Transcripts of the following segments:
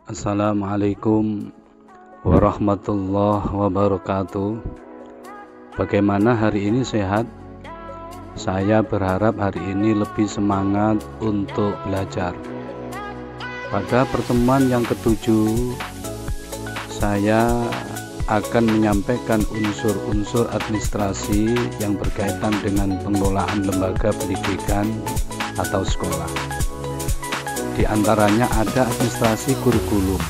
Assalamualaikum warahmatullahi wabarakatuh. Bagaimana hari ini, sehat? Saya berharap hari ini lebih semangat untuk belajar. Pada pertemuan yang ketujuh, saya akan menyampaikan unsur-unsur administrasi yang berkaitan dengan pengelolaan lembaga pendidikan atau sekolah. Di antaranya ada administrasi kurikulum.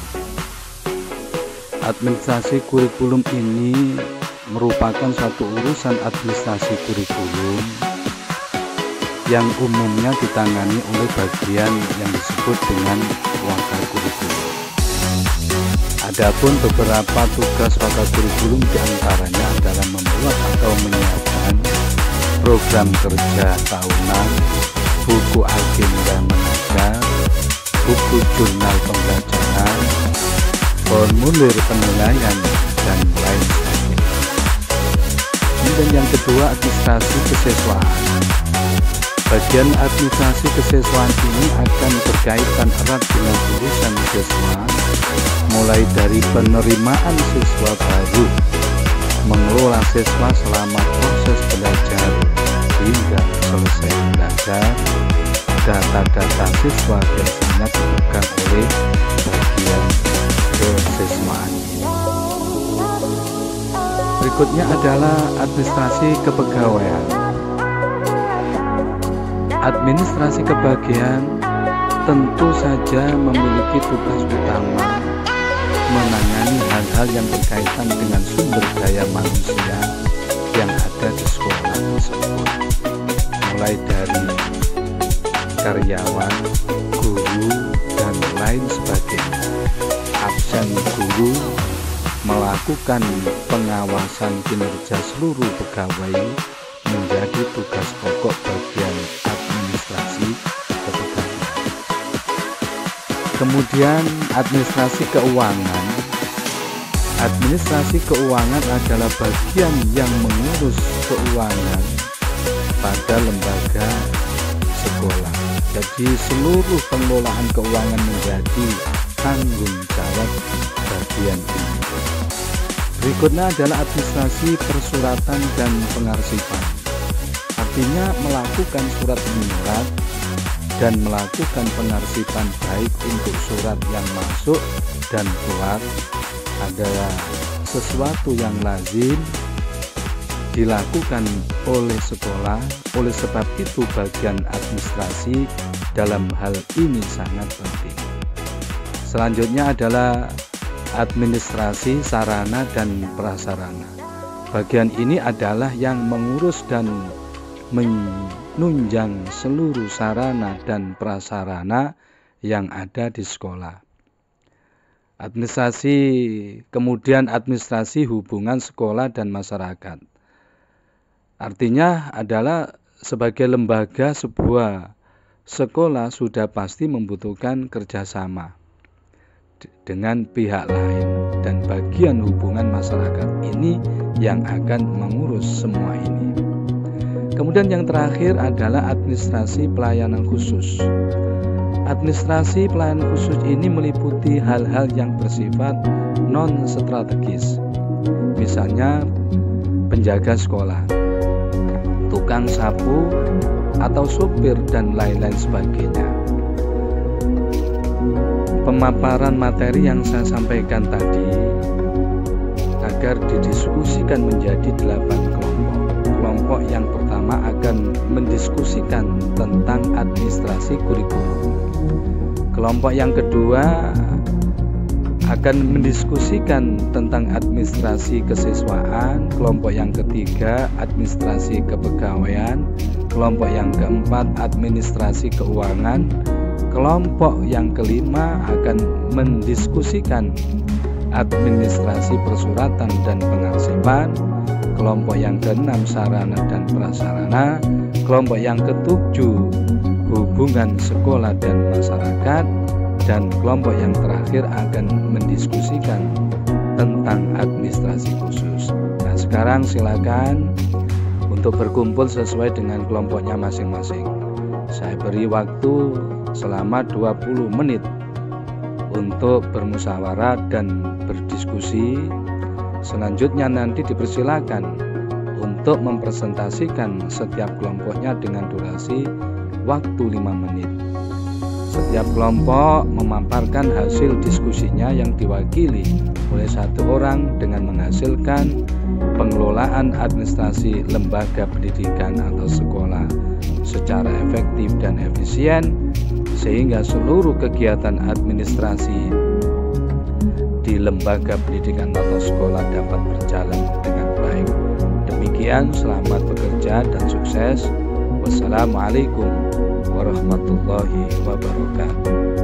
Administrasi kurikulum ini merupakan suatu urusan administrasi kurikulum yang umumnya ditangani oleh bagian yang disebut dengan wakil kurikulum. Adapun beberapa tugas wakil kurikulum diantaranya adalah membuat atau menyiapkan program kerja tahunan, buku agenda mengajar, buku jurnal pembelajaran, formulir penilaian, dan lain sebagainya. Kemudian yang kedua, administrasi kesiswaan. Bagian administrasi kesiswaan ini akan berkaitan erat dengan urusan siswa, mulai dari penerimaan siswa baru, mengelola siswa selama proses belajar hingga selesai belajar. Data-data siswa biasanya dipegang oleh bagian kesiswaan. Berikutnya adalah administrasi kepegawaian. Administrasi kebagian tentu saja memiliki tugas utama menangani hal-hal yang berkaitan dengan sumber daya manusia yang ada di sekolah tersebut, mulai dari karyawan, guru, dan lain sebagainya. Absen guru, melakukan pengawasan kinerja seluruh pegawai menjadi tugas pokok bagian administrasi kepegawaian. Kemudian administrasi keuangan. Administrasi keuangan adalah bagian yang mengurus keuangan pada lembaga sekolah. Jadi seluruh pengelolaan keuangan menjadi tanggung jawab bagian ini. Berikutnya adalah administrasi persuratan dan pengarsipan. Artinya melakukan surat menyurat dan melakukan pengarsipan baik untuk surat yang masuk dan keluar adalah sesuatu yang lazim dilakukan oleh sekolah. Oleh sebab itu bagian administrasi dalam hal ini sangat penting. Selanjutnya adalah administrasi sarana dan prasarana. Bagian ini adalah yang mengurus dan menunjang seluruh sarana dan prasarana yang ada di sekolah. Kemudian administrasi hubungan sekolah dan masyarakat. Artinya adalah sebagai lembaga sebuah sekolah sudah pasti membutuhkan kerjasama dengan pihak lain, dan bagian hubungan masyarakat ini yang akan mengurus semua ini. Kemudian yang terakhir adalah administrasi pelayanan khusus. Administrasi pelayanan khusus ini meliputi hal-hal yang bersifat non-strategis, misalnya penjaga sekolah, tukang sapu, atau supir, dan lain-lain sebagainya. Pemaparan materi yang saya sampaikan tadi agar didiskusikan menjadi 8 kelompok. Kelompok yang pertama akan mendiskusikan tentang administrasi kurikulum. Kelompok yang kedua akan mendiskusikan tentang administrasi kesiswaan. Kelompok yang ketiga administrasi kepegawaian. Kelompok yang keempat administrasi keuangan. Kelompok yang kelima akan mendiskusikan administrasi persuratan dan pengarsipan. Kelompok yang keenam sarana dan prasarana. Kelompok yang ketujuh hubungan sekolah dan masyarakat. Dan kelompok yang terakhir akan mendiskusikan tentang administrasi khusus. Nah, sekarang silakan untuk berkumpul sesuai dengan kelompoknya masing-masing. Saya beri waktu selama 20 menit untuk bermusyawarah dan berdiskusi. Selanjutnya nanti dipersilakan untuk mempresentasikan setiap kelompoknya dengan durasi waktu 5 menit. Setiap kelompok memaparkan hasil diskusinya yang diwakili oleh satu orang dengan menghasilkan pengelolaan administrasi lembaga pendidikan atau sekolah secara efektif dan efisien, sehingga seluruh kegiatan administrasi di lembaga pendidikan atau sekolah dapat berjalan dengan baik. Demikian, selamat bekerja dan sukses. Wassalamualaikum warahmatullahi wabarakatuh.